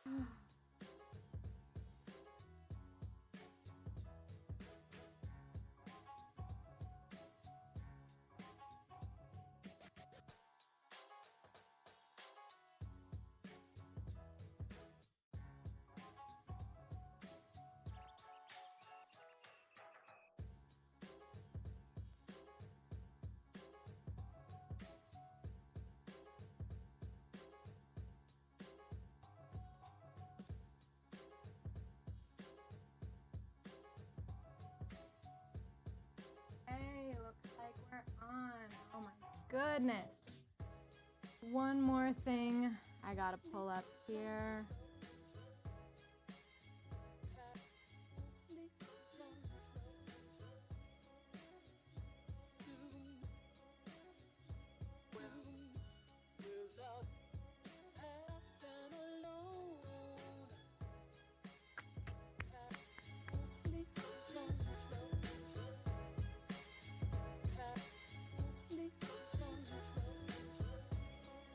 Hey, looks like we're on. Oh my goodness. One more thing I gotta pull up here.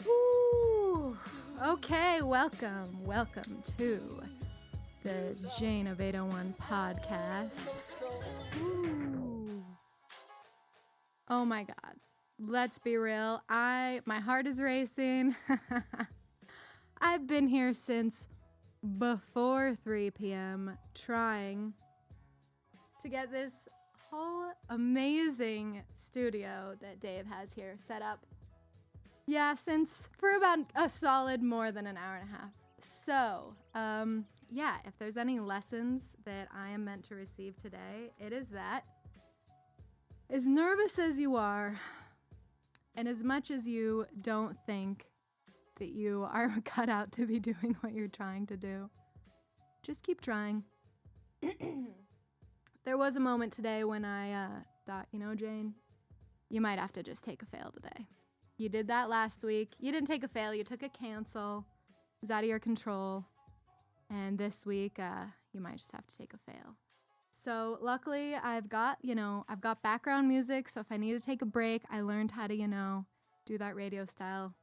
Woo! Okay, welcome to the JaneOf801 Podcast. Ooh. Oh my God. Let's be real. My heart is racing. I've been here since before 3 p.m. trying to get this whole amazing studio that Dave has here set up. Yeah, for about a solid more than an hour and a half. So, if there's any lessons that I am meant to receive today, it is that as nervous as you are, and as much as you don't think that you are cut out to be doing what you're trying to do, just keep trying. There was a moment today when I thought, Jane, you might have to just take a fail today. You did that last week. You didn't take a fail. You took a cancel. It was out of your control. And this week, you might just have to take a fail. So luckily, I've got background music. So if I need to take a break, I learned how to, do that radio style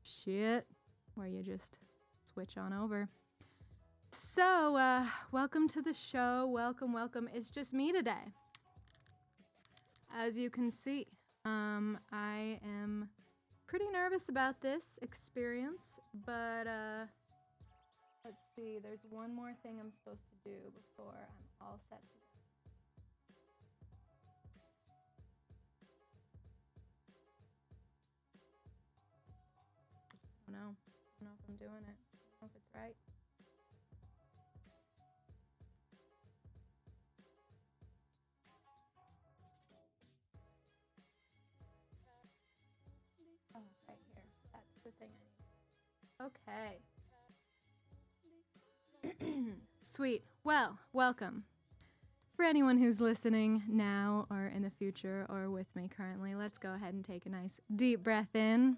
shit where you just switch on over. So welcome to the show. Welcome. It's just me today. As you can see, I am pretty nervous about this experience, but let's see, there's one more thing I'm supposed to do before I'm all set to go. I don't know if I'm doing it. I don't know if it's right. Oh, right here. That's the thing I need. Okay. Sweet. Well, welcome. For anyone who's listening now or in the future or with me currently, let's go ahead and take a nice deep breath in.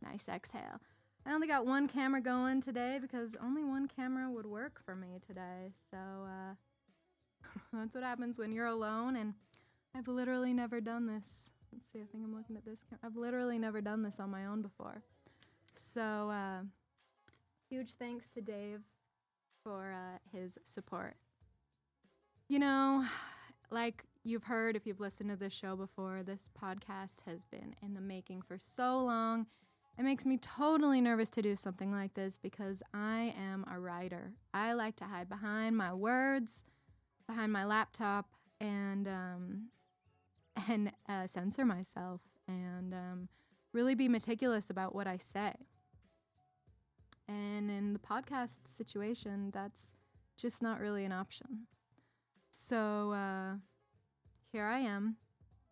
Nice exhale. I only got one camera going today because only one camera would work for me today. So, that's what happens when you're alone, and I've literally never done this. Let's see, I think I'm looking at this camera. I've literally never done this on my own before. So, huge thanks to Dave for his support. Like you've heard if you've listened to this show before, this podcast has been in the making for so long. It makes me totally nervous to do something like this because I am a writer. I like to hide behind my words, behind my laptop, and censor myself and really be meticulous about what I say. And in the podcast situation, that's just not really an option. So here I am,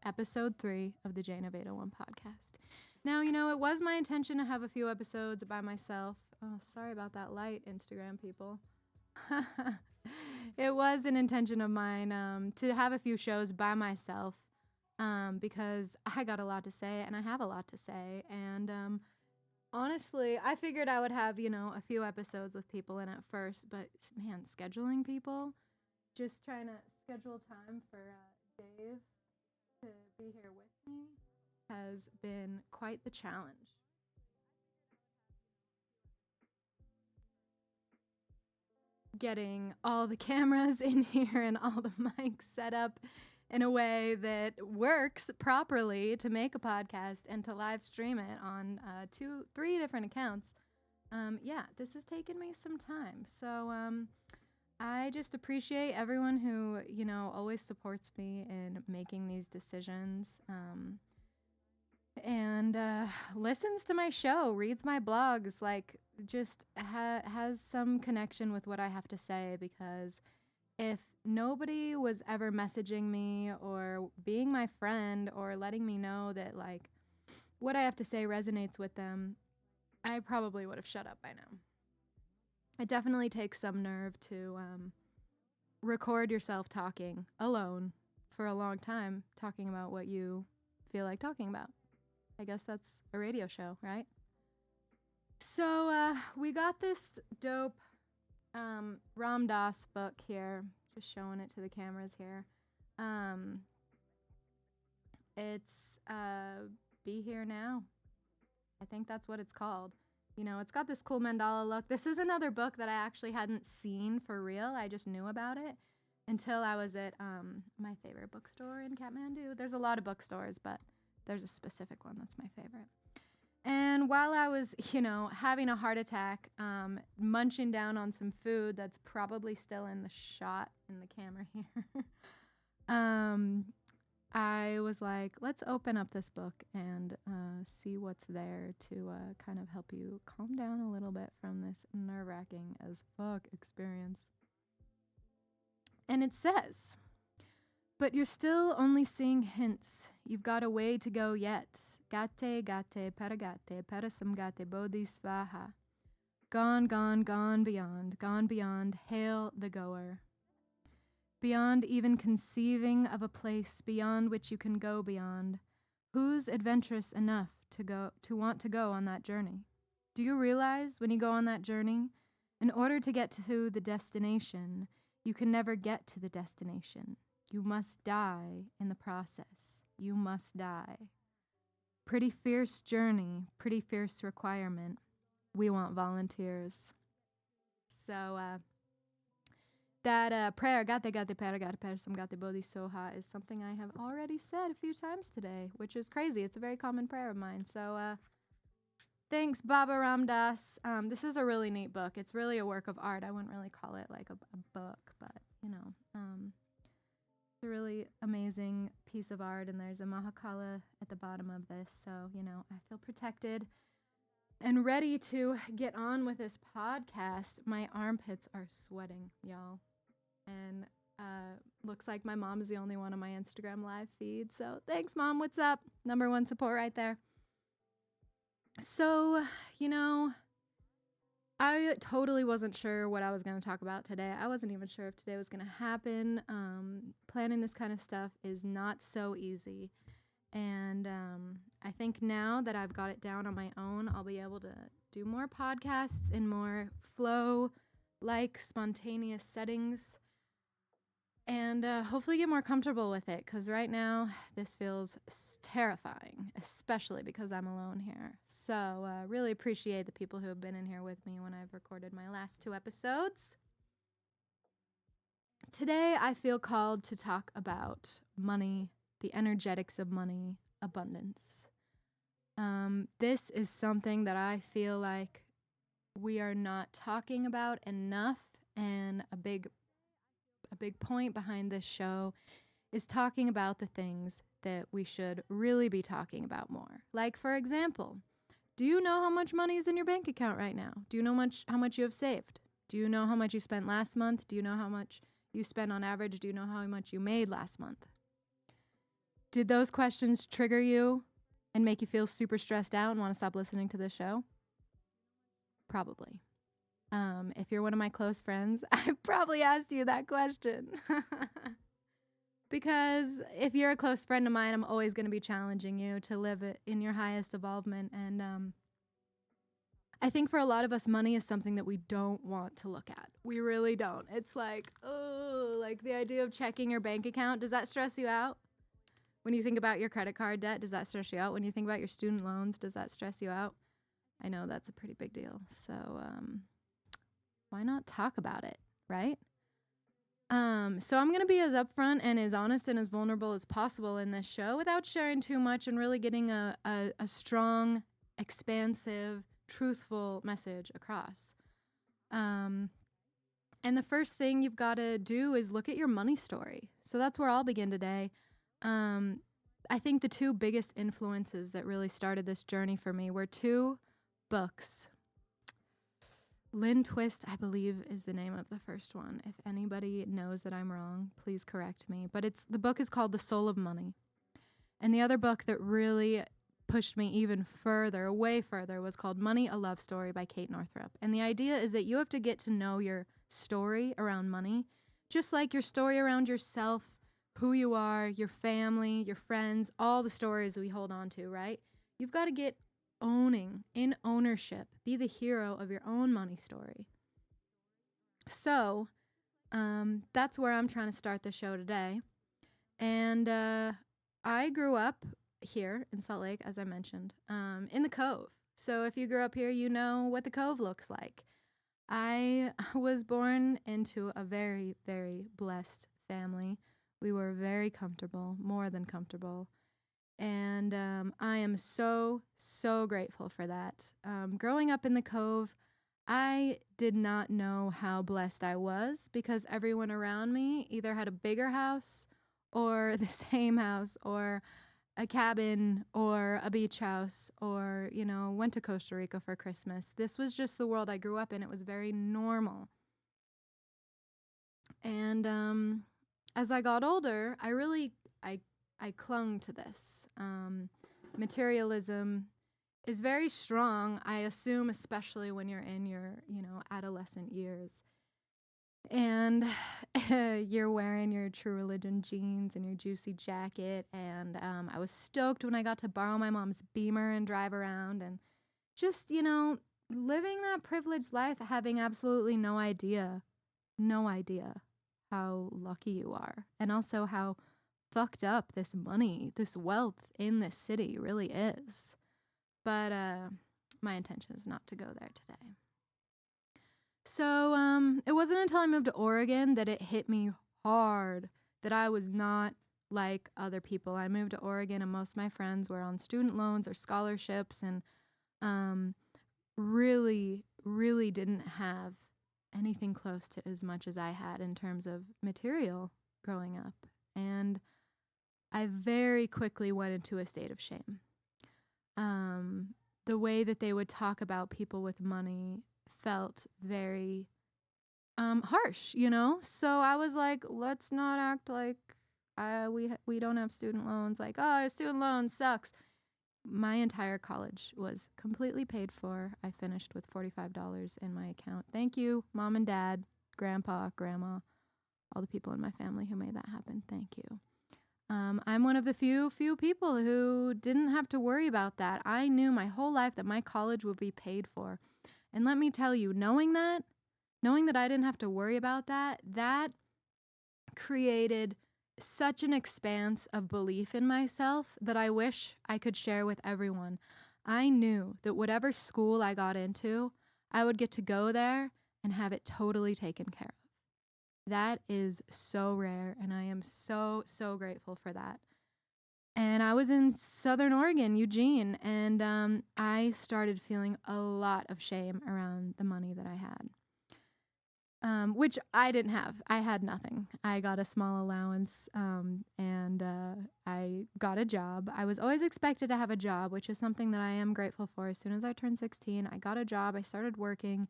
episode 3 of the JaneOf801 podcast. Now, it was my intention to have a few episodes by myself. Oh, sorry about that light, Instagram people. It was an intention of mine to have a few shows by myself because I got a lot to say and I have a lot to say. And honestly, I figured I would have, a few episodes with people in at first. But, man, scheduling people, just trying to schedule time for Dave to be here with me. has been quite the challenge. Getting all the cameras in here and all the mics set up in a way that works properly to make a podcast and to live stream it on 3 different accounts. This has taken me some time. So I just appreciate everyone who, always supports me in making these decisions. And listens to my show, reads my blogs, just has some connection with what I have to say, because if nobody was ever messaging me or being my friend or letting me know that what I have to say resonates with them, I probably would have shut up by now. It definitely takes some nerve to record yourself talking alone for a long time, talking about what you feel like talking about. I guess that's a radio show, right? So we got this dope Ram Dass book here, just showing it to the cameras here. It's Be Here Now. I think that's what it's called. It's got this cool mandala look. This is another book that I actually hadn't seen for real. I just knew about it until I was at my favorite bookstore in Kathmandu. There's a lot of bookstores, but there's a specific one that's my favorite. And while I was, having a heart attack, munching down on some food that's probably still in the shot in the camera here, I was like, let's open up this book and see what's there to kind of help you calm down a little bit from this nerve-wracking as fuck experience. And it says, but you're still only seeing hints. You've got a way to go yet. Gate, paragate, parasamgate, bodhisvaha. Gone, gone beyond, hail the goer. Beyond even conceiving of a place beyond which you can go beyond. Who's adventurous enough to want to go on that journey? Do you realize when you go on that journey, in order to get to the destination, you can never get to the destination. You must die in the process. You must die. Pretty fierce journey, pretty fierce requirement. We want volunteers. So that prayer, gate paragate samgate bodhisoha, is something I have already said a few times today, which is crazy. It's a very common prayer of mine. So thanks, Baba Ram Dass. This is a really neat book. It's really a work of art. I wouldn't really call it like a book, but it's a really amazing piece of art, and there's a Mahakala at the bottom of this, so I feel protected and ready to get on with this podcast. My armpits are sweating, y'all, and looks like my mom is the only one on my Instagram live feed, so thanks, Mom. What's up? Number 1 support right there. So I totally wasn't sure what I was going to talk about today. I wasn't even sure if today was going to happen. Planning this kind of stuff is not so easy. And I think now that I've got it down on my own, I'll be able to do more podcasts in more flow-like, spontaneous settings. And hopefully get more comfortable with it, because right now this feels terrifying, especially because I'm alone here. So really appreciate the people who have been in here with me when I've recorded my last 2 episodes. Today I feel called to talk about money, the energetics of money, abundance. This is something that I feel like we are not talking about enough, and a big point behind this show is talking about the things that we should really be talking about more. Like, for example, do you know how much money is in your bank account right now? Do you know how much you have saved? Do you know how much you spent last month? Do you know how much you spent on average? Do you know how much you made last month? Did those questions trigger you and make you feel super stressed out and want to stop listening to this show? Probably. If you're one of my close friends, I probably asked you that question. Because if you're a close friend of mine, I'm always going to be challenging you to live it in your highest involvement. And I think for a lot of us, money is something that we don't want to look at. We really don't. It's like, oh, like the idea of checking your bank account. Does that stress you out? When you think about your credit card debt, does that stress you out? When you think about your student loans, does that stress you out? I know that's a pretty big deal. So why not talk about it, right? So I'm going to be as upfront and as honest and as vulnerable as possible in this show without sharing too much and really getting a strong, expansive, truthful message across. And the first thing you've got to do is look at your money story. So that's where I'll begin today. I think the two biggest influences that really started this journey for me were two books. Lynn Twist, I believe, is the name of the first one. If anybody knows that I'm wrong, please correct me. But the book is called The Soul of Money. And the other book that really pushed me even further, way further, was called Money, A Love Story by Kate Northrup. And the idea is that you have to get to know your story around money, just like your story around yourself, who you are, your family, your friends, all the stories we hold on to, right? You've got to get in ownership, be the hero of your own money story. So that's where I'm trying to start the show today. And I grew up here in Salt Lake, as I mentioned, in the Cove. So if you grew up here, you know what the Cove looks like. I was born into a very, very blessed family. We were very comfortable, more than comfortable. And I am so, so grateful for that. Growing up in the Cove, I did not know how blessed I was because everyone around me either had a bigger house or the same house or a cabin or a beach house or, went to Costa Rica for Christmas. This was just the world I grew up in. It was very normal. And as I got older, I clung to this. Materialism is very strong, I assume, especially when you're in your, adolescent years. And you're wearing your True Religion jeans and your juicy jacket. And I was stoked when I got to borrow my mom's Beamer and drive around and just, living that privileged life, having absolutely no idea how lucky you are. And also how fucked up this money, this wealth in this city really is. But my intention is not to go there today. So it wasn't until I moved to Oregon that it hit me hard that I was not like other people. I moved to Oregon and most of my friends were on student loans or scholarships and really, really didn't have anything close to as much as I had in terms of material growing up. And I very quickly went into a state of shame. The way that they would talk about people with money felt very harsh, So I was like, let's not act like we don't have student loans. Like, oh, student loan sucks. My entire college was completely paid for. I finished with $45 in my account. Thank you, Mom and Dad, Grandpa, Grandma, all the people in my family who made that happen. Thank you. I'm one of the few people who didn't have to worry about that. I knew my whole life that my college would be paid for. And let me tell you, knowing that I didn't have to worry about that created such an expanse of belief in myself that I wish I could share with everyone. I knew that whatever school I got into, I would get to go there and have it totally taken care of. That is so rare, and I am so, so grateful for that. And I was in Southern Oregon, Eugene, and I started feeling a lot of shame around the money that I had, which I didn't have. I had nothing. I got a small allowance, and I got a job. I was always expected to have a job, which is something that I am grateful for. As soon as I turned 16, I got a job. I started working.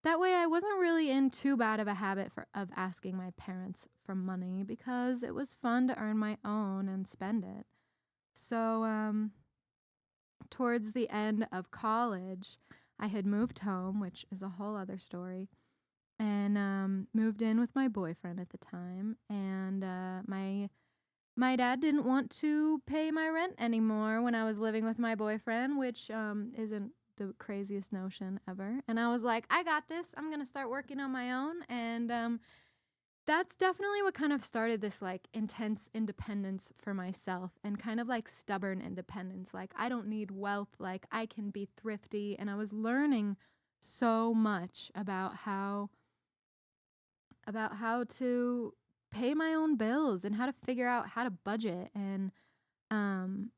That way I wasn't really in too bad of a habit of asking my parents for money because it was fun to earn my own and spend it. So towards the end of college, I had moved home, which is a whole other story, and moved in with my boyfriend at the time. And my dad didn't want to pay my rent anymore when I was living with my boyfriend, which isn't the craziest notion ever. And I was like, I got this. I'm going to start working on my own. And That's definitely what kind of started this like intense independence for myself and kind of like stubborn independence. Like, I don't need wealth, like, I can be thrifty. And I was learning so much about how to pay my own bills and how to figure out how to budget. And um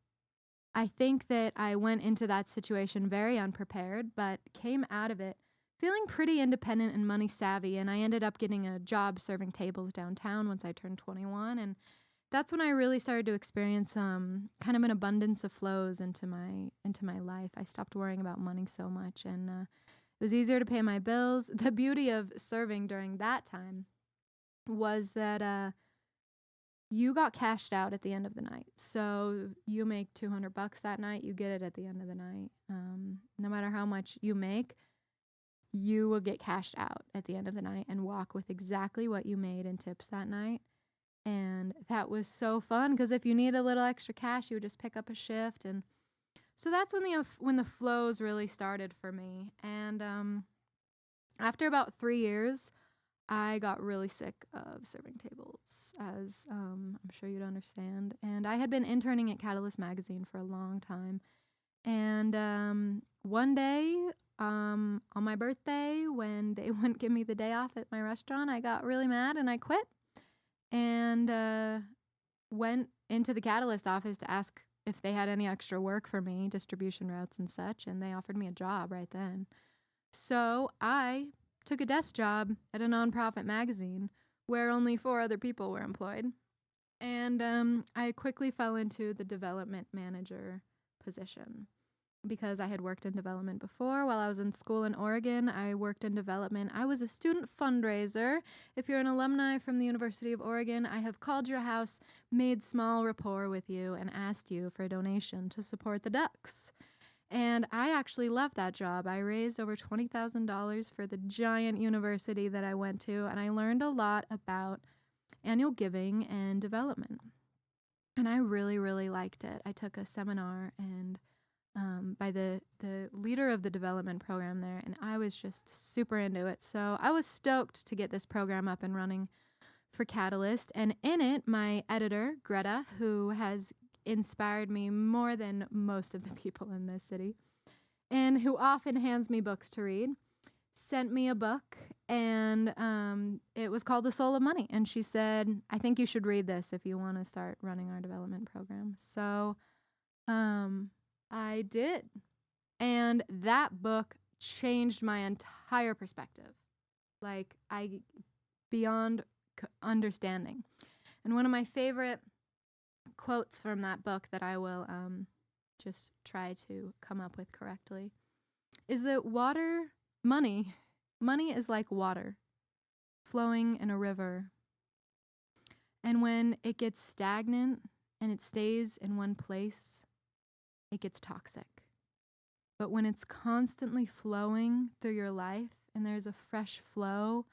I think that I went into that situation very unprepared, but came out of it feeling pretty independent and money savvy. And I ended up getting a job serving tables downtown once I turned 21. And that's when I really started to experience kind of an abundance of flows into my life. I stopped worrying about money so much, and it was easier to pay my bills. The beauty of serving during that time was that you got cashed out at the end of the night. So you make $200 that night, you get it at the end of the night. No matter how much you make, you will get cashed out at the end of the night and walk with exactly what you made in tips that night. And that was so fun because if you need a little extra cash, you would just pick up a shift. And so that's when the flows really started for me. And after about 3 years, I got really sick of serving tables, as I'm sure you'd understand. And I had been interning at Catalyst Magazine for a long time. And one day, on my birthday, when they wouldn't give me the day off at my restaurant, I got really mad and I quit and went into the Catalyst office to ask if they had any extra work for me, distribution routes and such. And they offered me a job right then. So I took a desk job at a nonprofit magazine where only 4 other people were employed. And I quickly fell into the development manager position because I had worked in development before. While I was in school in Oregon, I worked in development. I was a student fundraiser. If you're an alumni from the University of Oregon, I have called your house, made small rapport with you, and asked you for a donation to support the Ducks. And I actually loved that job. I raised over $20,000 for the giant university that I went to, and I learned a lot about annual giving and development. And I really, really liked it. I took a seminar and by the leader of the development program there, and I was just super into it. So I was stoked to get this program up and running for Catalyst. And in it, my editor, Greta, who has inspired me more than most of the people in this city, and who often hands me books to read, sent me a book, and it was called The Soul of Money. And she said, I think you should read this if you want to start running our development program. So I did. And that book changed my entire perspective, like beyond understanding. And one of my favorite quotes from that book that I will just try to come up with correctly is that money is like water flowing in a river. And when it gets stagnant and it stays in one place, it gets toxic. But when it's constantly flowing through your life and there's a fresh flow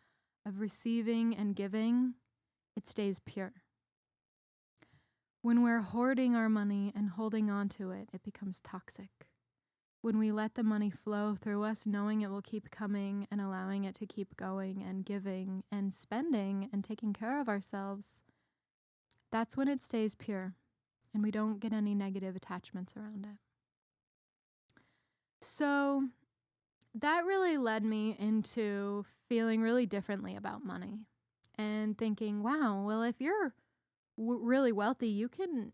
of receiving and giving, it stays pure. When we're hoarding our money and holding on to it, it becomes toxic. When we let the money flow through us, knowing it will keep coming and allowing it to keep going and giving and spending and taking care of ourselves, that's when it stays pure and we don't get any negative attachments around it. So that really led me into feeling really differently about money and thinking, wow, well, if you're really wealthy, you can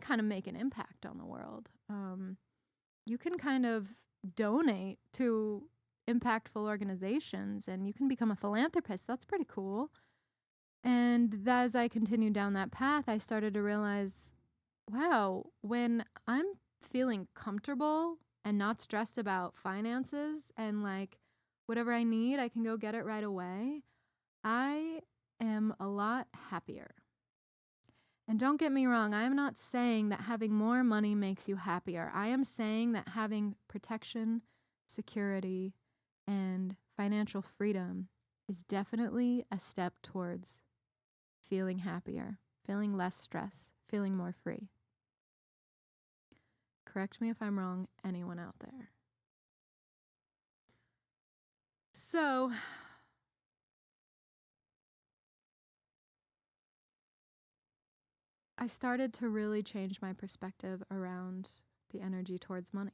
kind of make an impact on the world. You can kind of donate to impactful organizations and you can become a philanthropist. That's pretty cool. And as I continued down that path, I started to realize, wow, when I'm feeling comfortable and not stressed about finances and like whatever I need, I can go get it right away, I am a lot happier. And don't get me wrong, I am not saying that having more money makes you happier. I am saying that having protection, security, and financial freedom is definitely a step towards feeling happier, feeling less stress, feeling more free. Correct me if I'm wrong, anyone out there. So, I started to really change my perspective around the energy towards money.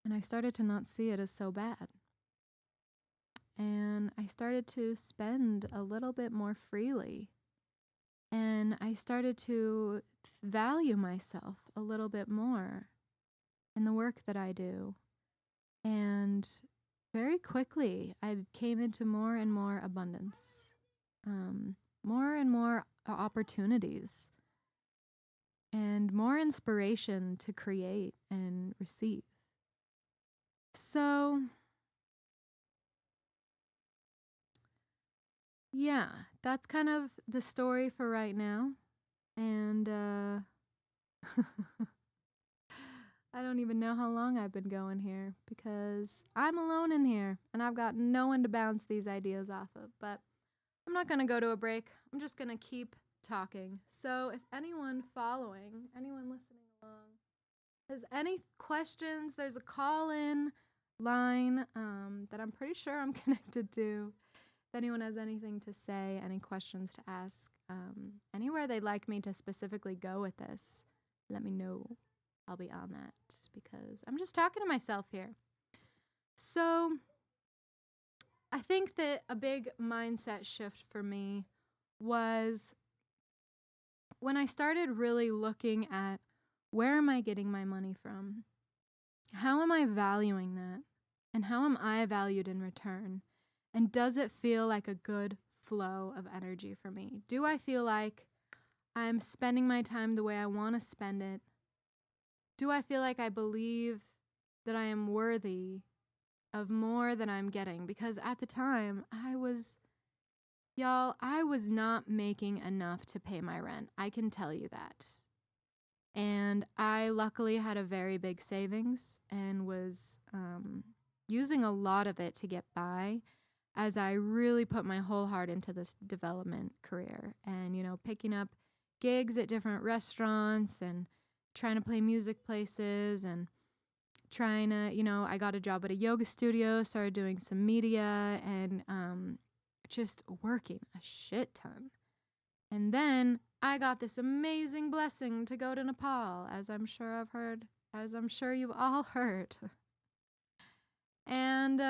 And I started to not see it as so bad. And I started to spend a little bit more freely. And I started to value myself a little bit more in the work that I do. And very quickly, I came into more and more abundance, more and more opportunities, and more inspiration to create and receive. So, yeah, that's kind of the story for right now. And I don't even know how long I've been going here because I'm alone in here and I've got no one to bounce these ideas off of. But I'm not going to go to a break. I'm just going to keep talking. So if anyone listening along, has any questions, there's a call-in line that I'm pretty sure I'm connected to. If anyone has anything to say, any questions to ask, anywhere they'd like me to specifically go with this, let me know. I'll be on that because I'm just talking to myself here. So I think that a big mindset shift for me was when I started really looking at where am I getting my money from? How am I valuing that? And how am I valued in return? And does it feel like a good flow of energy for me? Do I feel like I'm spending my time the way I want to spend it? Do I feel like I believe that I am worthy of more than I'm getting? Because at the time, I was not making enough to pay my rent. I can tell you that. And I luckily had a very big savings and was using a lot of it to get by as I really put my whole heart into this development career and, picking up gigs at different restaurants and trying to play music places and trying to, I got a job at a yoga studio, started doing some media and just working a shit ton. And then I got this amazing blessing to go to Nepal, as I'm sure you've all heard. And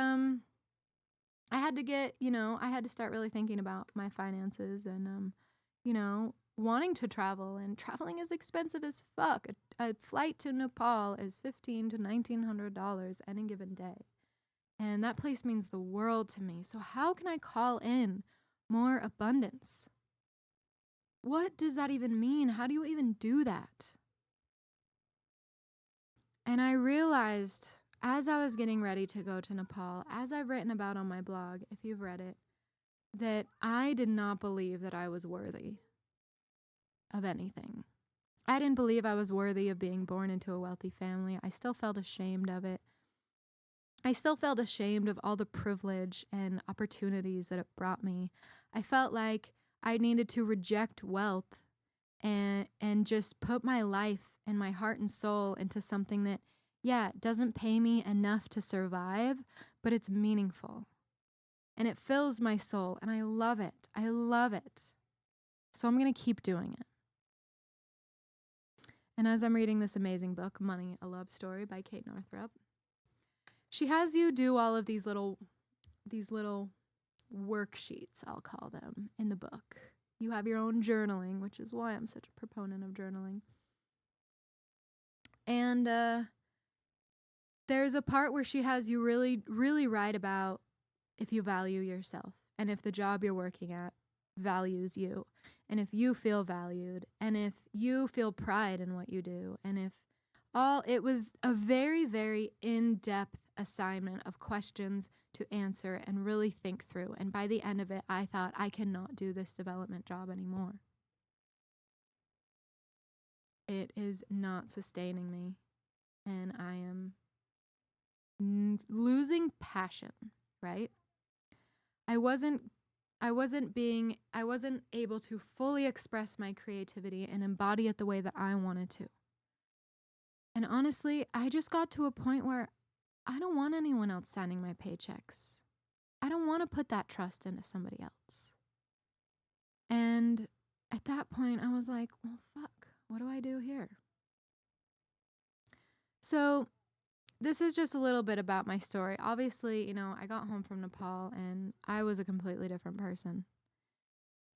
I had to start really thinking about my finances and, wanting to travel. And traveling is expensive as fuck. A flight to Nepal is $1,500 to $1,900 any given day. And that place means the world to me. So how can I call in more abundance? What does that even mean? How do you even do that? And I realized as I was getting ready to go to Nepal, as I've written about on my blog, if you've read it, that I did not believe that I was worthy of anything. I didn't believe I was worthy of being born into a wealthy family. I still felt ashamed of it. I still felt ashamed of all the privilege and opportunities that it brought me. I felt like I needed to reject wealth and just put my life and my heart and soul into something that, doesn't pay me enough to survive, but it's meaningful. And it fills my soul, and I love it. I love it. So I'm going to keep doing it. And as I'm reading this amazing book, Money, A Love Story by Kate Northrup, she has you do all of these little worksheets, I'll call them, in the book. You have your own journaling, which is why I'm such a proponent of journaling. And there's a part where she has you really, really write about if you value yourself and if the job you're working at values you and if you feel valued and if you feel pride in what you do and if it was a very, very in-depth assignment of questions to answer and really think through. And by the end of it, I thought, I cannot do this development job anymore. It is not sustaining me. And I am losing passion, right? I wasn't able to fully express my creativity and embody it the way that I wanted to. And honestly, I just got to a point where I don't want anyone else signing my paychecks. I don't want to put that trust into somebody else. And at that point, I was like, well, fuck, what do I do here? So this is just a little bit about my story. Obviously, I got home from Nepal and I was a completely different person.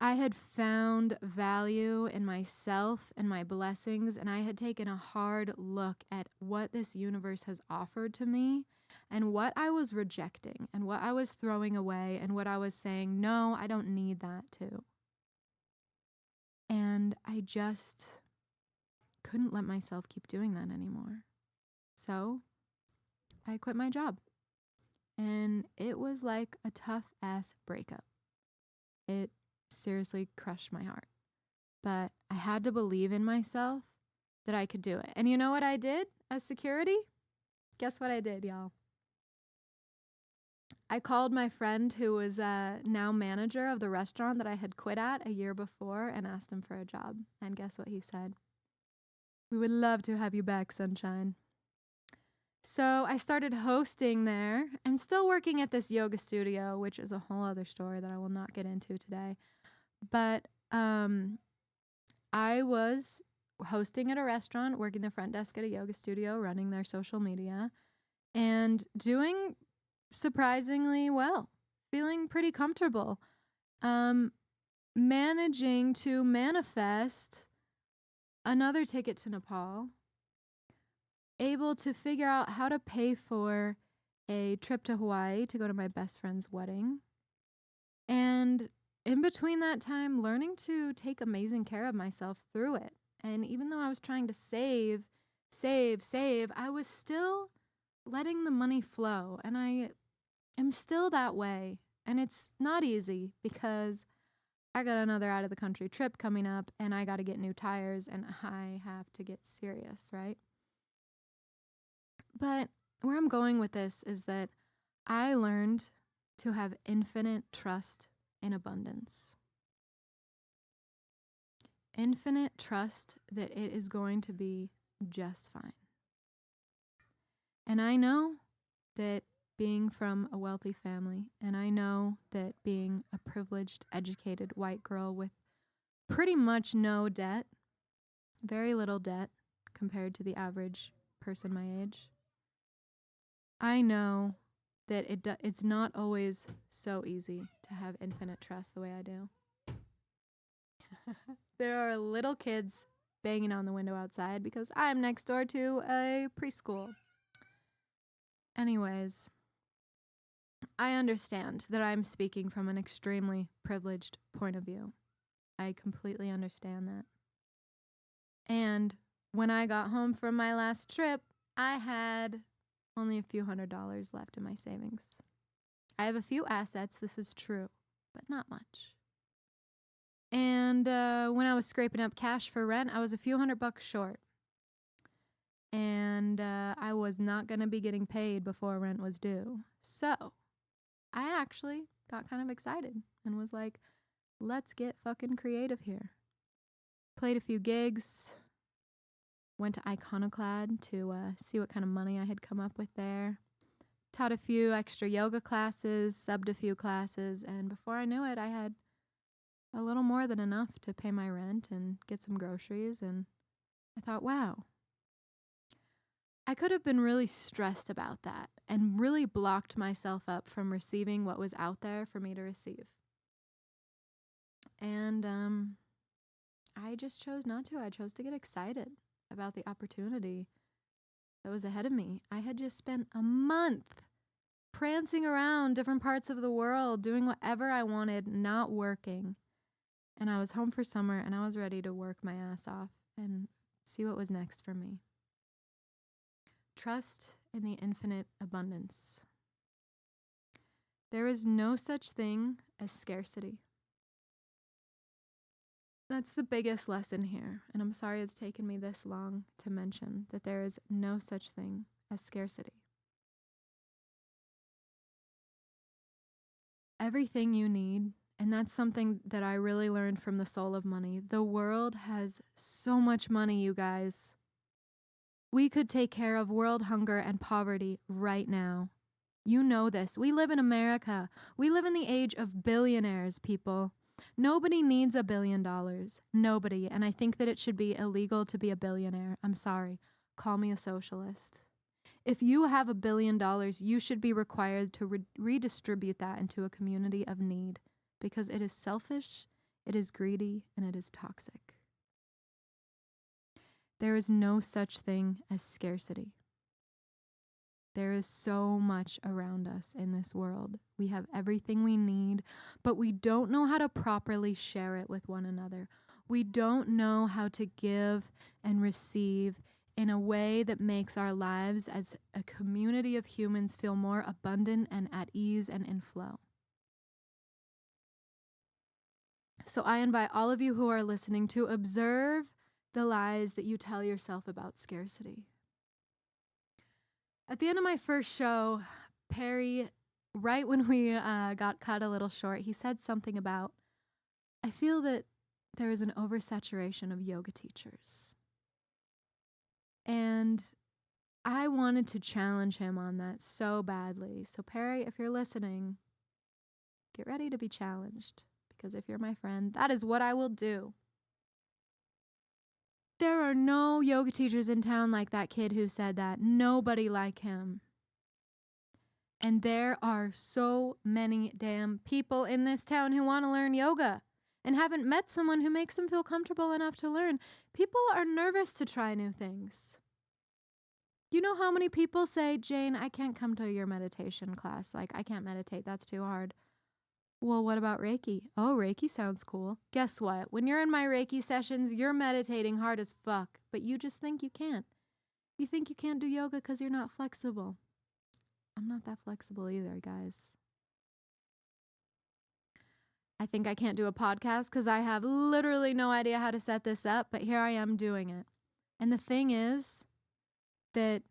I had found value in myself and my blessings, and I had taken a hard look at what this universe has offered to me and what I was rejecting and what I was throwing away and what I was saying, no, I don't need that too. And I just couldn't let myself keep doing that anymore. So I quit my job. And it was like a tough ass breakup. It seriously crushed my heart. But I had to believe in myself that I could do it. And you know what I did as security? Guess what I did, y'all? I called my friend who was now manager of the restaurant that I had quit at a year before and asked him for a job. And guess what he said? We would love to have you back, sunshine. So I started hosting there and still working at this yoga studio, which is a whole other story that I will not get into today. But I was hosting at a restaurant, working the front desk at a yoga studio, running their social media, and doing surprisingly well, feeling pretty comfortable, managing to manifest another ticket to Nepal, able to figure out how to pay for a trip to Hawaii to go to my best friend's wedding, and in between that time, learning to take amazing care of myself through it. And even though I was trying to save, I was still letting the money flow. And I am still that way. And it's not easy because I got another out of the country trip coming up and I got to get new tires and I have to get serious, right? But where I'm going with this is that I learned to have infinite trust in abundance. Infinite trust that it is going to be just fine. And I know that being from a wealthy family, and I know that being a privileged, educated white girl with pretty much no debt, very little debt compared to the average person my age, I know that it's not always so easy to have infinite trust the way I do. There are little kids banging on the window outside because I'm next door to a preschool. Anyways, I understand that I'm speaking from an extremely privileged point of view. I completely understand that. And when I got home from my last trip, I had only a few $100s left in my savings. I have a few assets, this is true, but not much. And when I was scraping up cash for rent, I was a few $100 short. And I was not going to be getting paid before rent was due. So I actually got kind of excited and was like, let's get fucking creative here. Played a few gigs, went to Iconoclad to see what kind of money I had come up with there. Taught a few extra yoga classes, subbed a few classes, and before I knew it, I had a little more than enough to pay my rent and get some groceries, and I thought, wow. I could have been really stressed about that and really blocked myself up from receiving what was out there for me to receive. And I just chose not to. I chose to get excited about the opportunity that was ahead of me. I had just spent a month prancing around different parts of the world, doing whatever I wanted, not working. And I was home for summer and I was ready to work my ass off and see what was next for me. Trust in the infinite abundance. There is no such thing as scarcity. That's the biggest lesson here, and I'm sorry it's taken me this long to mention that there is no such thing as scarcity. Everything you need, and that's something that I really learned from the Soul of Money. The world has so much money, you guys. We could take care of world hunger and poverty right now. You know this. We live in America. We live in the age of billionaires, people. Nobody needs $1 billion. Nobody. And I think that it should be illegal to be a billionaire. I'm sorry. Call me a socialist. If you have $1 billion, you should be required to redistribute that into a community of need because it is selfish, it is greedy, and it is toxic. There is no such thing as scarcity. There is so much around us in this world. We have everything we need, but we don't know how to properly share it with one another. We don't know how to give and receive in a way that makes our lives as a community of humans feel more abundant and at ease and in flow. So I invite all of you who are listening to observe the lies that you tell yourself about scarcity. At the end of my first show, Perry, right when we got cut a little short, he said something about, I feel that there is an oversaturation of yoga teachers. And I wanted to challenge him on that so badly. So Perry, if you're listening, get ready to be challenged. Because if you're my friend, that is what I will do. There are no yoga teachers in town like that kid who said that. Nobody like him. And there are so many damn people in this town who want to learn yoga and haven't met someone who makes them feel comfortable enough to learn. People are nervous to try new things. You know how many people say, Jane, I can't come to your meditation class. Like, I can't meditate. That's too hard. Well, what about Reiki? Oh, Reiki sounds cool. Guess what? When you're in my Reiki sessions, you're meditating hard as fuck, but you just think you can't. You think you can't do yoga because you're not flexible. I'm not that flexible either, guys. I think I can't do a podcast because I have literally no idea how to set this up, but here I am doing it. And the thing is that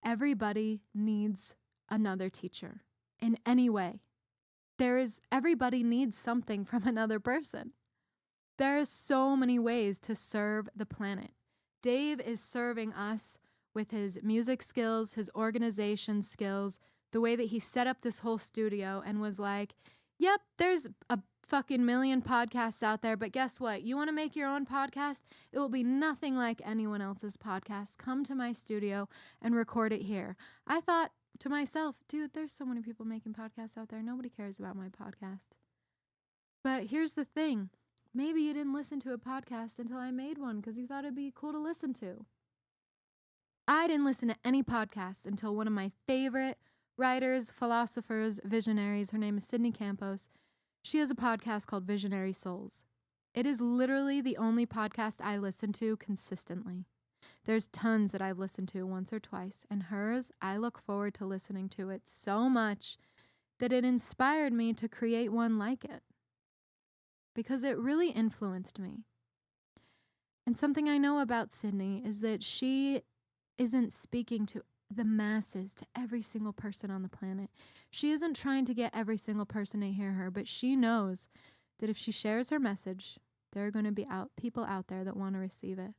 everybody needs another teacher in any way. Everybody needs something from another person. There are so many ways to serve the planet. Dave is serving us with his music skills, his organization skills, the way that he set up this whole studio and was like, yep, there's a fucking million podcasts out there, but guess what? You want to make your own podcast? It will be nothing like anyone else's podcast. Come to my studio and record it here. I thought to myself, dude, there's so many people making podcasts out there. Nobody cares about my podcast. But here's the thing. Maybe you didn't listen to a podcast until I made one because you thought it'd be cool to listen to. I didn't listen to any podcasts until one of my favorite writers, philosophers, visionaries, her name is Sydney Campos. She has a podcast called Visionary Souls. It is literally the only podcast I listen to consistently. There's tons that I've listened to once or twice, and hers, I look forward to listening to it so much that it inspired me to create one like it. Because it really influenced me. And something I know about Sydney is that she isn't speaking to the masses, to every single person on the planet. She isn't trying to get every single person to hear her, but she knows that if she shares her message, there are going to be people out there that want to receive it.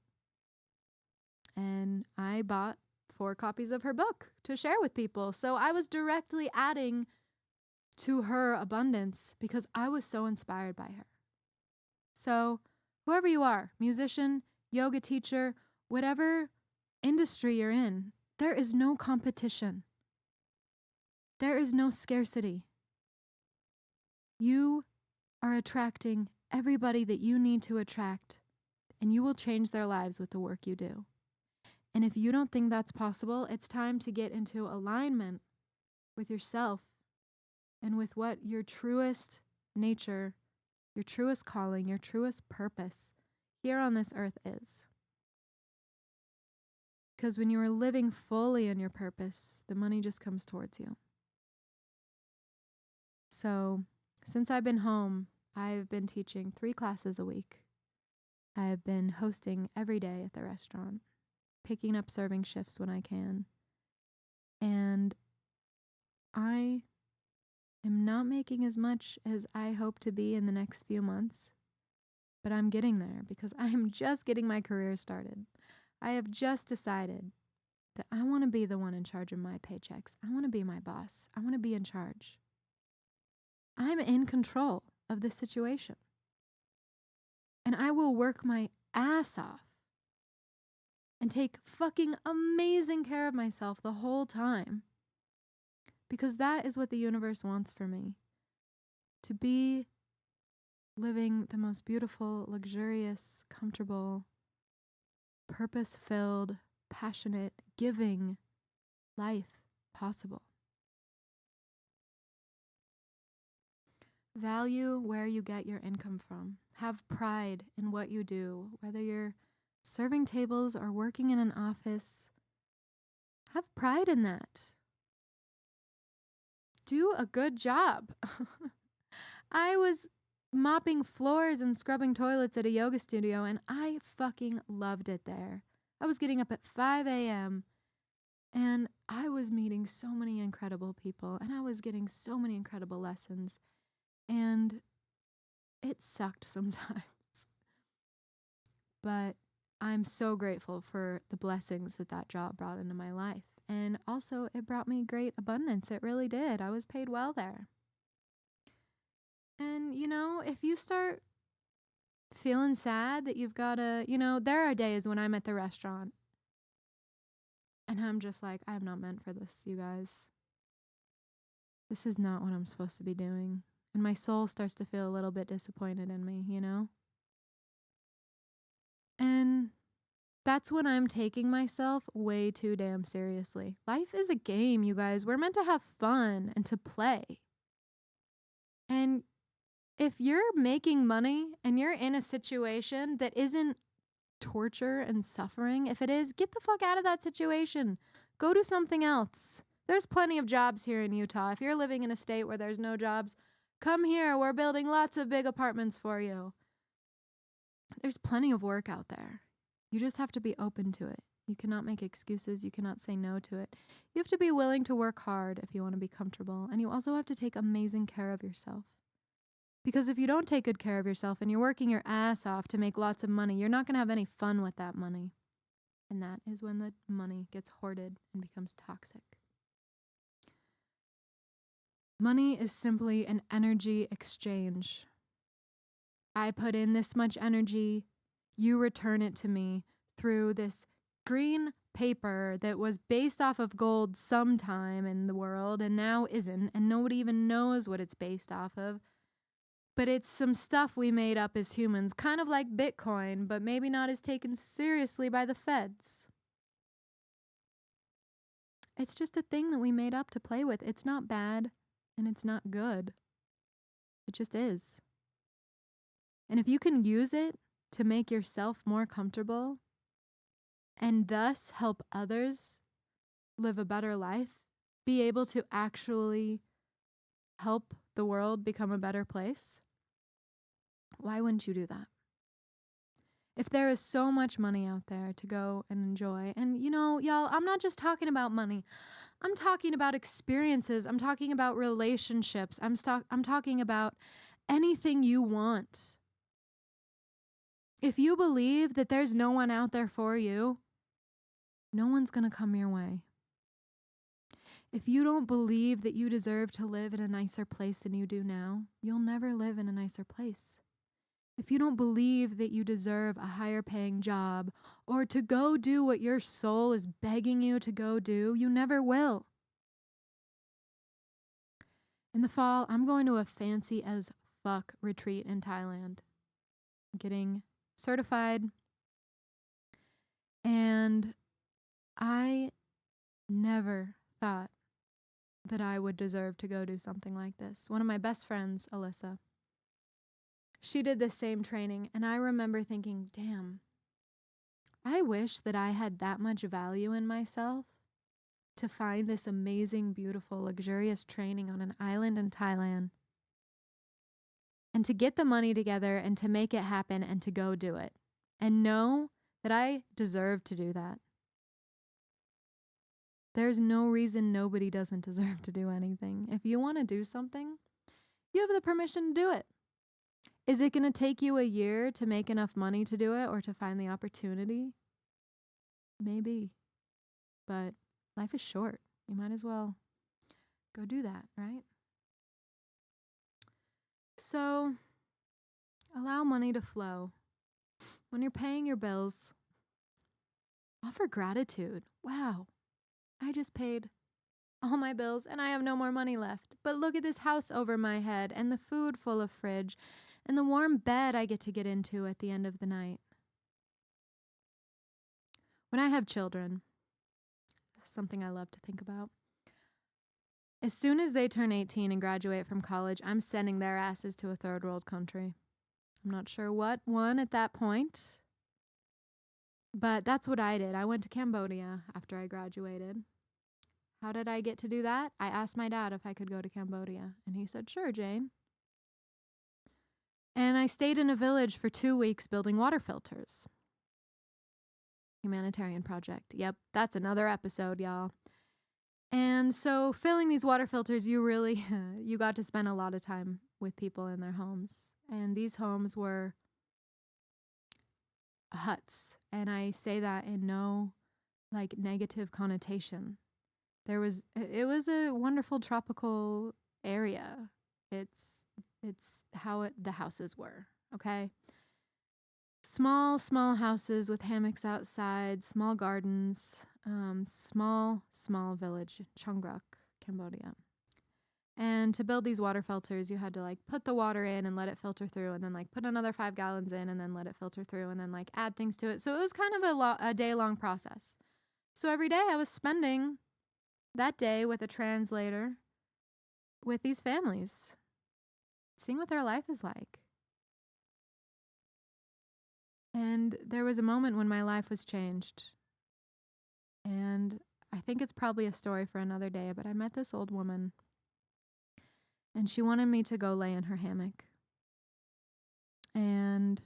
And I bought 4 copies of her book to share with people. So I was directly adding to her abundance because I was so inspired by her. So whoever you are, musician, yoga teacher, whatever industry you're in, there is no competition. There is no scarcity. You are attracting everybody that you need to attract, and you will change their lives with the work you do. And if you don't think that's possible, it's time to get into alignment with yourself and with what your truest nature, your truest calling, your truest purpose here on this earth is. Because when you are living fully in your purpose, the money just comes towards you. So, since I've been home, I've been teaching 3 classes a week. I've been hosting every day at the restaurant, picking up serving shifts when I can. And I am not making as much as I hope to be in the next few months, but I'm getting there because I am just getting my career started. I have just decided that I want to be the one in charge of my paychecks. I want to be my boss. I want to be in charge. I'm in control. of this situation. And I will work my ass off and take fucking amazing care of myself the whole time. Because that is what the universe wants for me. To be living the most beautiful, luxurious, comfortable, purpose-filled, passionate, giving life possible. Value where you get your income from. Have pride in what you do, whether you're serving tables or working in an office. Have pride in that. Do a good job. I was mopping floors and scrubbing toilets at a yoga studio, and I fucking loved it there. I was getting up at 5 a.m. and I was meeting so many incredible people, and I was getting so many incredible lessons, and it sucked sometimes. But I'm so grateful for the blessings that job brought into my life. And also, it brought me great abundance. It really did. I was paid well there. And, if you start feeling sad that you've got to, there are days when I'm at the restaurant and I'm just like, I'm not meant for this, you guys. This is not what I'm supposed to be doing. And my soul starts to feel a little bit disappointed in me, And that's when I'm taking myself way too damn seriously. Life is a game, you guys. We're meant to have fun and to play. And if you're making money and you're in a situation that isn't torture and suffering, if it is, get the fuck out of that situation. Go do something else. There's plenty of jobs here in Utah. If you're living in a state where there's no jobs, come here. We're building lots of big apartments for you. There's plenty of work out there. You just have to be open to it. You cannot make excuses. You cannot say no to it. You have to be willing to work hard if you want to be comfortable. And you also have to take amazing care of yourself. Because if you don't take good care of yourself and you're working your ass off to make lots of money, you're not going to have any fun with that money. And that is when the money gets hoarded and becomes toxic. Money is simply an energy exchange. I put in this much energy, you return it to me through this green paper that was based off of gold sometime in the world and now isn't, and nobody even knows what it's based off of. But it's some stuff we made up as humans, kind of like Bitcoin, but maybe not as taken seriously by the feds. It's just a thing that we made up to play with. It's not bad, and it's not good. It just is. And if you can use it to make yourself more comfortable and thus help others live a better life, be able to actually help the world become a better place, why wouldn't you do that? If there is so much money out there to go and enjoy, and y'all, I'm not just talking about money. I'm talking about experiences. I'm talking about relationships. I'm talking about anything you want. If you believe that there's no one out there for you, no one's going to come your way. If you don't believe that you deserve to live in a nicer place than you do now, you'll never live in a nicer place. If you don't believe that you deserve a higher paying job or to go do what your soul is begging you to go do, you never will. In the fall, I'm going to a fancy as fuck retreat in Thailand. I'm getting certified. And I never thought that I would deserve to go do something like this. One of my best friends, Alyssa, she did the same training, and I remember thinking, damn, I wish that I had that much value in myself to find this amazing, beautiful, luxurious training on an island in Thailand and to get the money together and to make it happen and to go do it and know that I deserve to do that. There's no reason nobody doesn't deserve to do anything. If you want to do something, you have the permission to do it. Is it going to take you a year to make enough money to do it or to find the opportunity? Maybe. But life is short. You might as well go do that, right? So allow money to flow. When you're paying your bills, offer gratitude. Wow, I just paid all my bills and I have no more money left. But look at this house over my head and the food full of fridge and the warm bed I get to get into at the end of the night. When I have children, this is something I love to think about. As soon as they turn 18 and graduate from college, I'm sending their asses to a third world country. I'm not sure what one at that point, but that's what I did. I went to Cambodia after I graduated. How did I get to do that? I asked my dad if I could go to Cambodia, and he said, "Sure, Jane." And I stayed in a village for 2 weeks building water filters. Humanitarian project. Yep, that's another episode, y'all. And so filling these water filters, you got to spend a lot of time with people in their homes. And these homes were huts. And I say that in no negative connotation. It was a wonderful tropical area. It's how the houses were, okay? Small houses with hammocks outside, small gardens, small village, Chongruk, Cambodia. And to build these water filters, you had to put the water in and let it filter through, and then put another 5 gallons in and then let it filter through, and then add things to it. So it was kind of a day-long process. So every day I was spending that day with a translator with these families, seeing what their life is like. And there was a moment when my life was changed. And I think it's probably a story for another day, but I met this old woman, and she wanted me to go lay in her hammock. And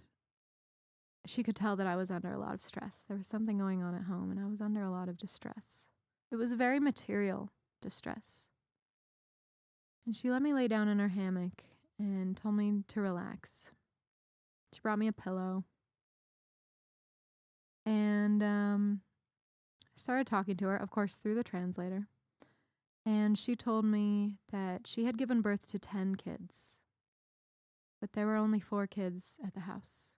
she could tell that I was under a lot of stress. There was something going on at home, and I was under a lot of distress. It was very material distress. And she let me lay down in her hammock and told me to relax. She brought me a pillow. And I started talking to her, of course, through the translator. And she told me that she had given birth to 10 kids, but there were only 4 kids at the house.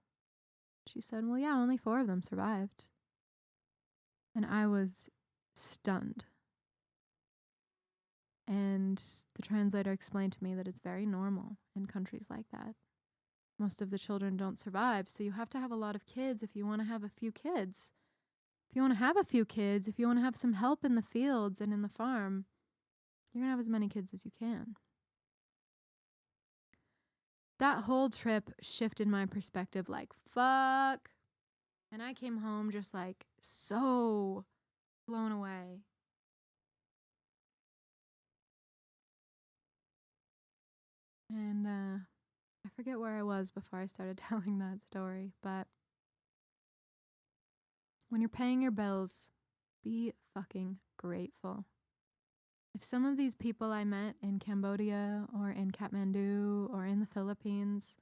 She said, "Well, yeah, only 4 of them survived." And I was stunned. And the translator explained to me that it's very normal in countries like that. Most of the children don't survive, so you have to have a lot of kids if you want to have a few kids. If you want to have a few kids, if you want to have some help in the fields and in the farm, you're going to have as many kids as you can. That whole trip shifted my perspective fuck. And I came home just so blown away. And I forget where I was before I started telling that story, but when you're paying your bills, be fucking grateful. If some of these people I met in Cambodia or in Kathmandu or in the Philippines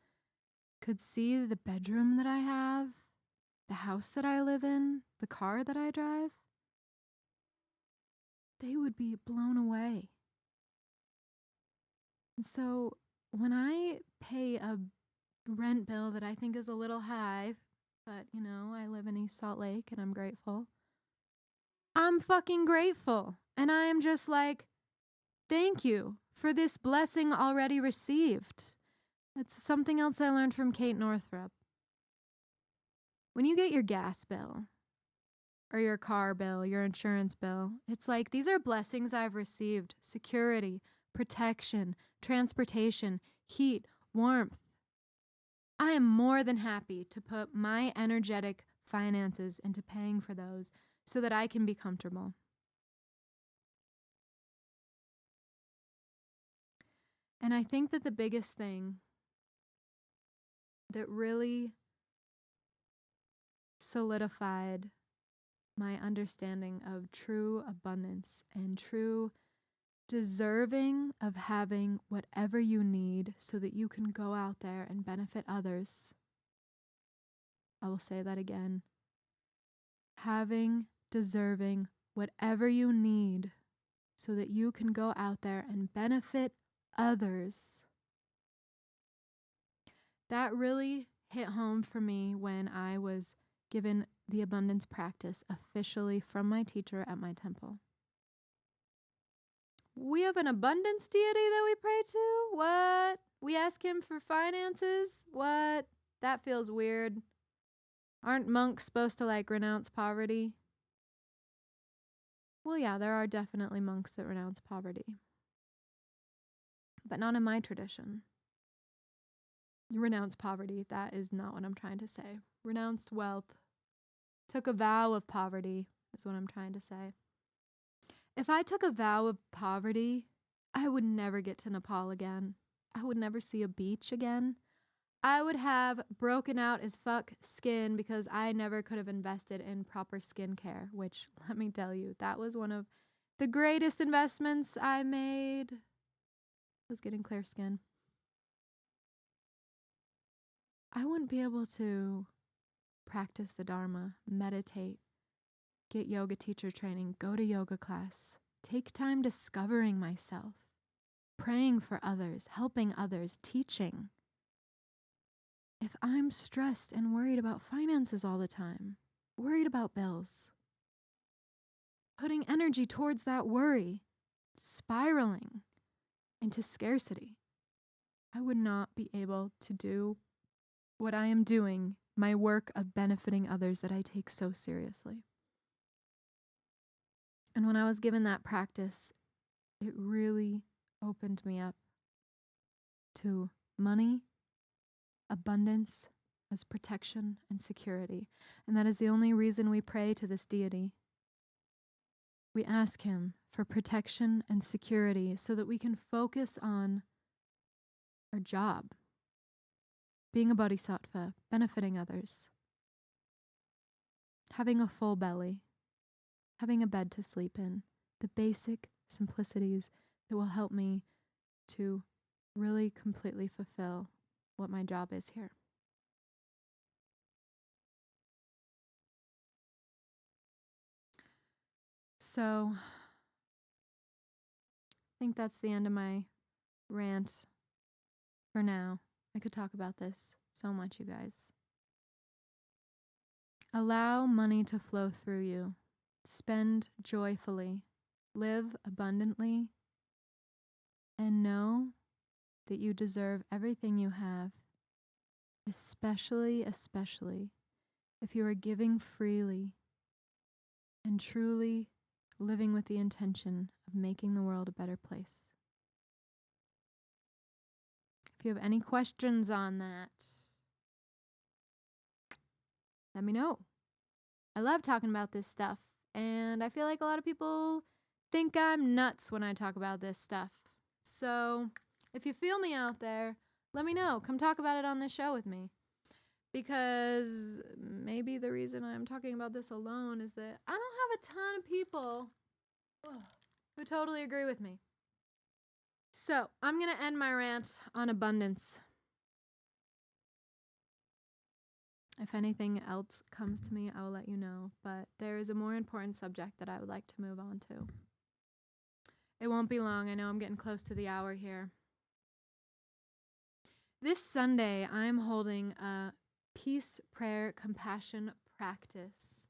could see the bedroom that I have, the house that I live in, the car that I drive, they would be blown away. And so when I pay a rent bill that I think is a little high, but I live in East Salt Lake and I'm grateful. I'm fucking grateful. And I am just thank you for this blessing already received. That's something else I learned from Kate Northrup. When you get your gas bill or your car bill, your insurance bill, it's these are blessings I've received. Security, protection, transportation, heat, warmth. I am more than happy to put my energetic finances into paying for those so that I can be comfortable. And I think that the biggest thing that really solidified my understanding of true abundance and true deserving of having whatever you need so that you can go out there and benefit others. I will say that again. Deserving whatever you need so that you can go out there and benefit others That really hit home for me when I was given the abundance practice officially from my teacher at my temple. We have an abundance deity that we pray to? What? We ask him for finances? What? That feels weird. Aren't monks supposed to renounce poverty? Well, yeah, there are definitely monks that renounce poverty. But not in my tradition. Renounce poverty, that is not what I'm trying to say. Renounced wealth. Took a vow of poverty is what I'm trying to say. If I took a vow of poverty, I would never get to Nepal again. I would never see a beach again. I would have broken out as fuck skin because I never could have invested in proper skincare, which, let me tell you, that was one of the greatest investments I made, was getting clear skin. I wouldn't be able to practice the Dharma, meditate, get yoga teacher training, go to yoga class, take time discovering myself, praying for others, helping others, teaching. If I'm stressed and worried about finances all the time, worried about bills, putting energy towards that worry, spiraling into scarcity, I would not be able to do what I am doing, my work of benefiting others that I take so seriously. And when I was given that practice, it really opened me up to money, abundance as protection and security. And that is the only reason we pray to this deity. We ask him for protection and security so that we can focus on our job, being a bodhisattva, benefiting others, having a full belly, having a bed to sleep in, the basic simplicities that will help me to really completely fulfill what my job is here. So, I think that's the end of my rant for now. I could talk about this so much, you guys. Allow money to flow through you. Spend joyfully. Live abundantly. And know that you deserve everything you have, especially if you are giving freely and truly living with the intention of making the world a better place. If you have any questions on that, let me know. I love talking about this stuff, and I feel like a lot of people think I'm nuts when I talk about this stuff. So if you feel me out there, let me know. Come talk about it on this show with me. Because maybe the reason I'm talking about this alone is that I don't have a ton of people who totally agree with me. So I'm going to end my rant on abundance. If anything else comes to me, I will let you know. But there is a more important subject that I would like to move on to. It won't be long. I know I'm getting close to the hour here. This Sunday, I'm holding a peace, prayer, compassion practice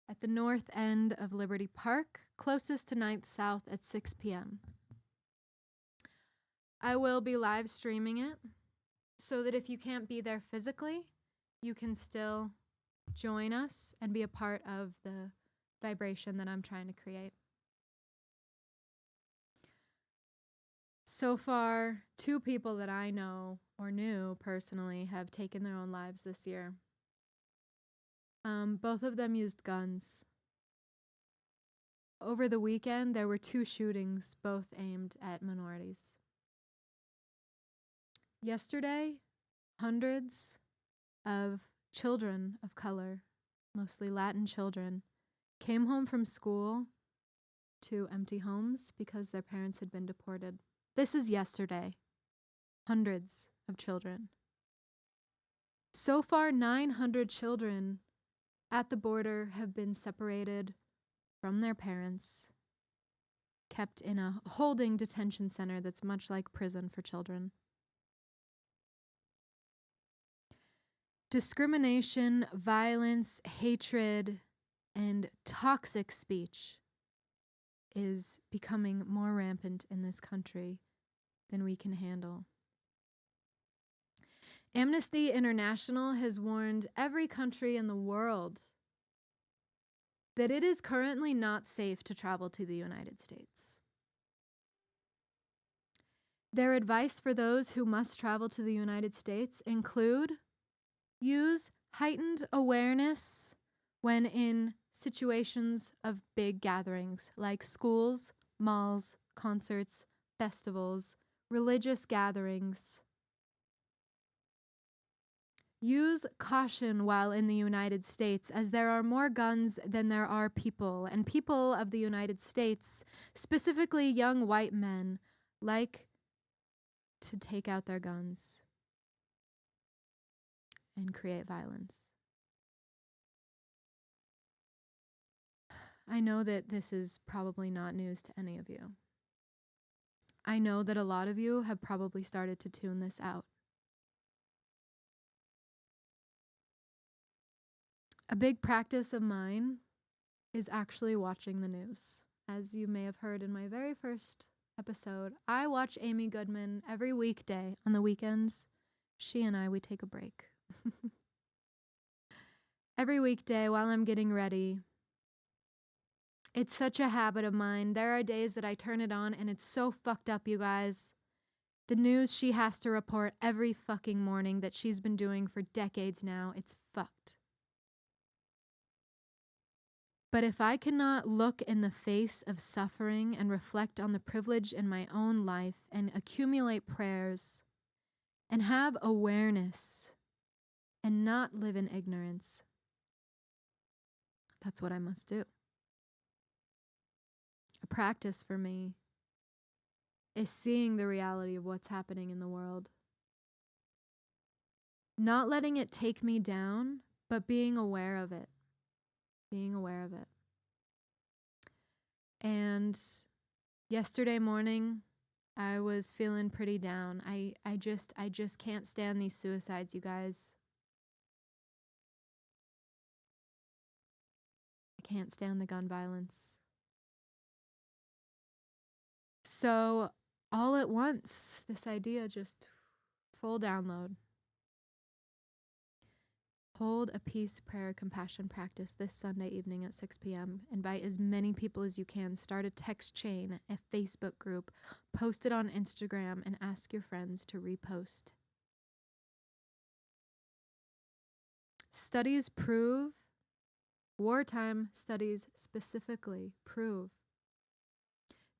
at the north end of Liberty Park, closest to 9th South at 6 p.m. I will be live streaming it so that if you can't be there physically, you can still join us and be a part of the vibration that I'm trying to create. So far, 2 people that I know or knew personally have taken their own lives this year. Both of them used guns. Over the weekend, there were 2 shootings, both aimed at minorities. Yesterday, hundreds of children of color, mostly Latin children, came home from school to empty homes because their parents had been deported. This is yesterday. Hundreds of children. So far, 900 children at the border have been separated from their parents, kept in a holding detention center that's much like prison for children. Discrimination, violence, hatred, and toxic speech is becoming more rampant in this country than we can handle. Amnesty International has warned every country in the world that it is currently not safe to travel to the United States. Their advice for those who must travel to the United States include use heightened awareness when in situations of big gatherings like schools, malls, concerts, festivals, religious gatherings. Use caution while in the United States, as there are more guns than there are people, and people of the United States, specifically young white men, like to take out their guns and create violence. I know that this is probably not news to any of you. I know that a lot of you have probably started to tune this out. A big practice of mine is actually watching the news. As you may have heard in my very first episode, I watch Amy Goodman every weekday. On the weekends, she and I, we take a break. Every weekday while I'm getting ready. It's such a habit of mine. There are days that I turn it on and it's so fucked up, you guys. The news she has to report every fucking morning that she's been doing for decades now, it's fucked. But if I cannot look in the face of suffering and reflect on the privilege in my own life and accumulate prayers and have awareness and not live in ignorance, that's what I must do. A practice for me is seeing the reality of what's happening in the world. Not letting it take me down, but being aware of it. Being aware of it. And yesterday morning, I was feeling pretty down. I just can't stand these suicides, you guys. I can't stand the gun violence. So all at once, this idea just full download. Hold a peace, prayer, compassion practice this Sunday evening at 6 p.m. Invite as many people as you can. Start a text chain, a Facebook group, post it on Instagram, and ask your friends to repost. Studies prove, wartime studies specifically prove,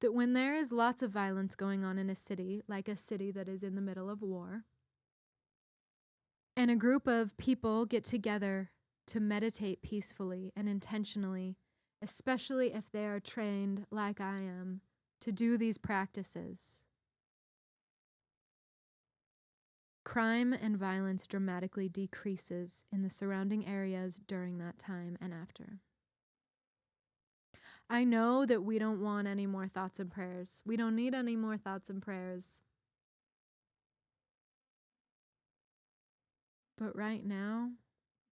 that when there is lots of violence going on in a city, like a city that is in the middle of war, and a group of people get together to meditate peacefully and intentionally, especially if they are trained, like I am, to do these practices, crime and violence dramatically decreases in the surrounding areas during that time and after. I know that we don't want any more thoughts and prayers. We don't need any more thoughts and prayers. But right now,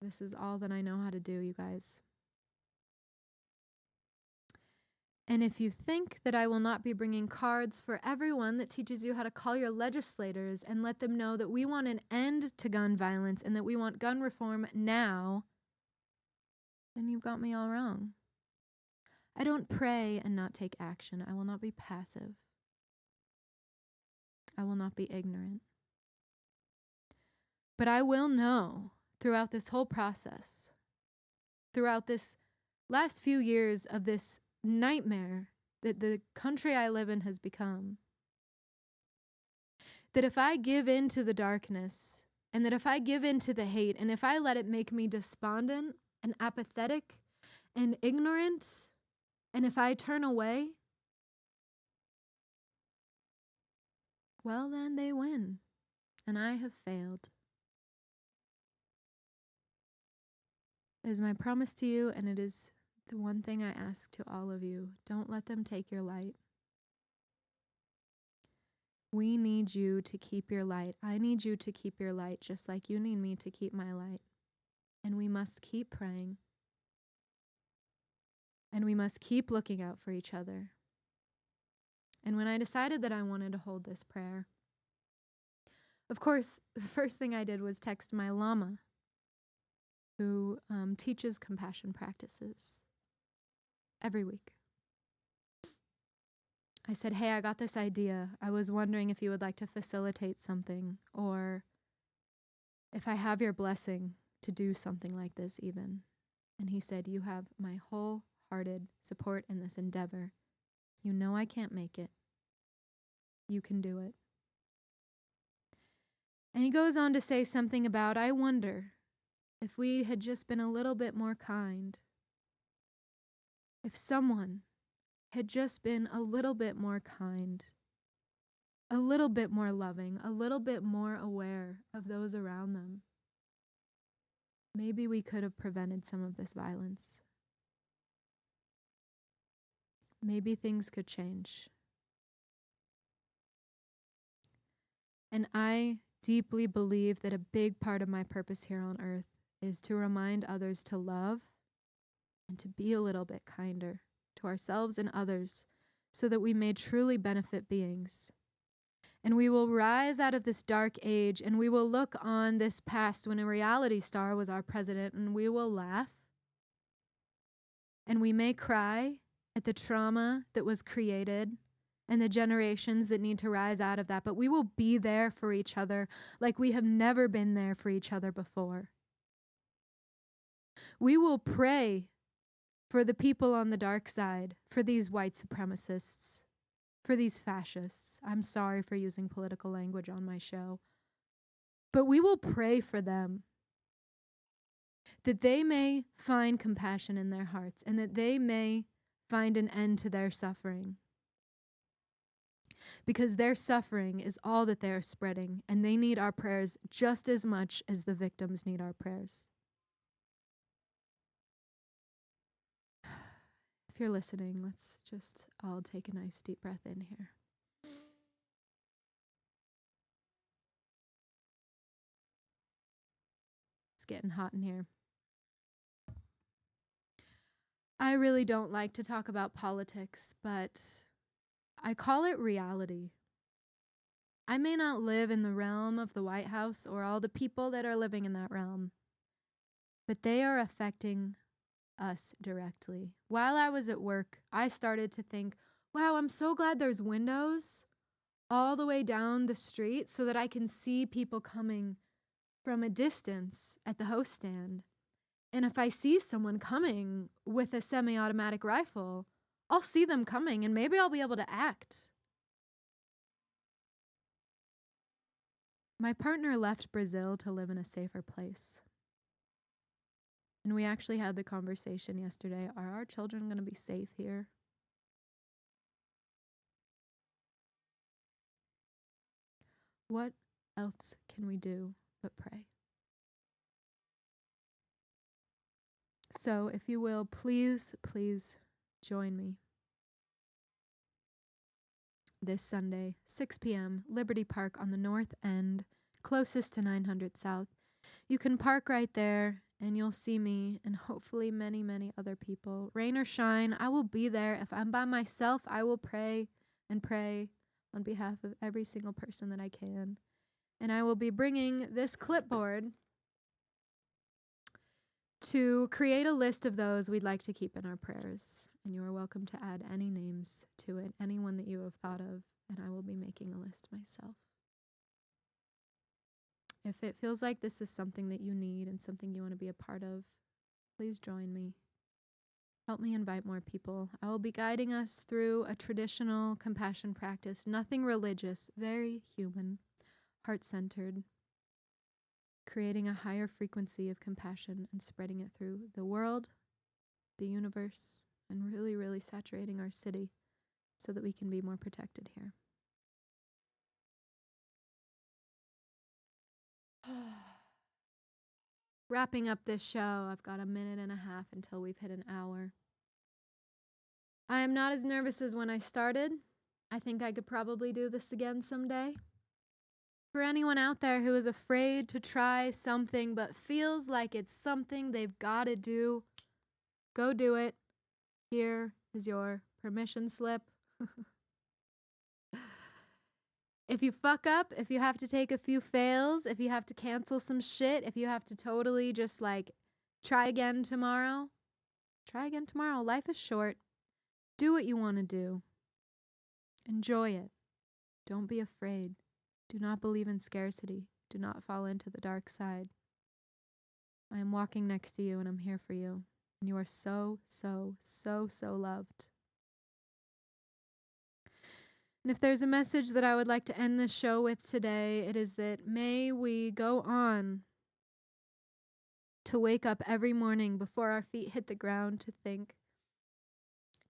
this is all that I know how to do, you guys. And if you think that I will not be bringing cards for everyone that teaches you how to call your legislators and let them know that we want an end to gun violence and that we want gun reform now, then you've got me all wrong. I don't pray and not take action. I will not be passive. I will not be ignorant. But I will know throughout this whole process, throughout this last few years of this nightmare that the country I live in has become, that if I give in to the darkness and that if I give in to the hate and if I let it make me despondent and apathetic and ignorant, and if I turn away, well, then they win, and I have failed. It is my promise to you, and it is the one thing I ask to all of you. Don't let them take your light. We need you to keep your light. I need you to keep your light just like you need me to keep my light. And we must keep praying. And we must keep looking out for each other. And when I decided that I wanted to hold this prayer, of course, the first thing I did was text my Lama, who teaches compassion practices every week. I said, hey, I got this idea. I was wondering if you would like to facilitate something, or if I have your blessing to do something like this even. And he said, you have my wholehearted support in this endeavor. You know I can't make it. You can do it. And he goes on to say something about, I wonder if we had just been a little bit more kind, if someone had just been a little bit more kind, a little bit more loving, a little bit more aware of those around them, maybe we could have prevented some of this violence. Maybe things could change. And I deeply believe that a big part of my purpose here on earth is to remind others to love and to be a little bit kinder to ourselves and others so that we may truly benefit beings. And we will rise out of this dark age and we will look on this past when a reality star was our president, and we will laugh. And we may cry at the trauma that was created and the generations that need to rise out of that, but we will be there for each other like we have never been there for each other before. We will pray for the people on the dark side, for these white supremacists, for these fascists. I'm sorry for using political language on my show. But we will pray for them, that they may find compassion in their hearts and that they may find an end to their suffering. Because their suffering is all that they are spreading, and they need our prayers just as much as the victims need our prayers. If you're listening, let's just all take a nice deep breath in here. It's getting hot in here. I really don't like to talk about politics, but I call it reality. I may not live in the realm of the White House or all the people that are living in that realm, but they are affecting us directly. While I was at work, I started to think, wow, I'm so glad there's windows all the way down the street so that I can see people coming from a distance at the host stand. And if I see someone coming with a semi-automatic rifle, I'll see them coming and maybe I'll be able to act. My partner left Brazil to live in a safer place. And we actually had the conversation yesterday, are our children going to be safe here? What else can we do but pray? So if you will, please join me this Sunday, 6 p.m., Liberty Park on the north end, closest to 900 South. You can park right there and you'll see me and hopefully many, many other people. Rain or shine, I will be there. If I'm by myself, I will pray and pray on behalf of every single person that I can. And I will be bringing this clipboard to create a list of those we'd like to keep in our prayers. And you are welcome to add any names to it, anyone that you have thought of, and I will be making a list myself. If it feels like this is something that you need and something you want to be a part of, please join me. Help me invite more people. I will be guiding us through a traditional compassion practice, nothing religious, very human, heart-centered, creating a higher frequency of compassion and spreading it through the world, the universe, and really, really saturating our city so that we can be more protected here. Wrapping up this show, I've got a minute and a half until we've hit an hour. I am not as nervous as when I started. I think I could probably do this again someday. For anyone out there who is afraid to try something but feels like it's something they've got to do, go do it. Here is your permission slip. If you fuck up, if you have to take a few fails, if you have to cancel some shit, if you have to totally just like try again tomorrow, try again tomorrow. Life is short. Do what you want to do. Enjoy it. Don't be afraid. Do not believe in scarcity. Do not fall into the dark side. I am walking next to you and I'm here for you. And you are so, so, so, so loved. And if there's a message that I would like to end this show with today, it is that may we go on to wake up every morning before our feet hit the ground to think,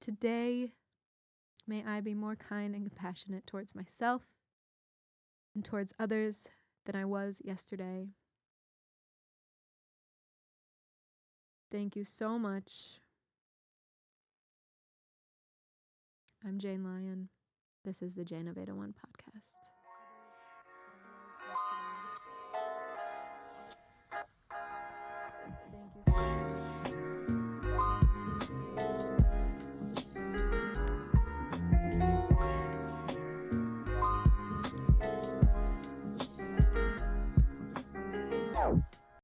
today, may I be more kind and compassionate towards myself and towards others than I was yesterday. Thank you so much. I'm Jane Lyon. This is the Jane of 801 Podcast.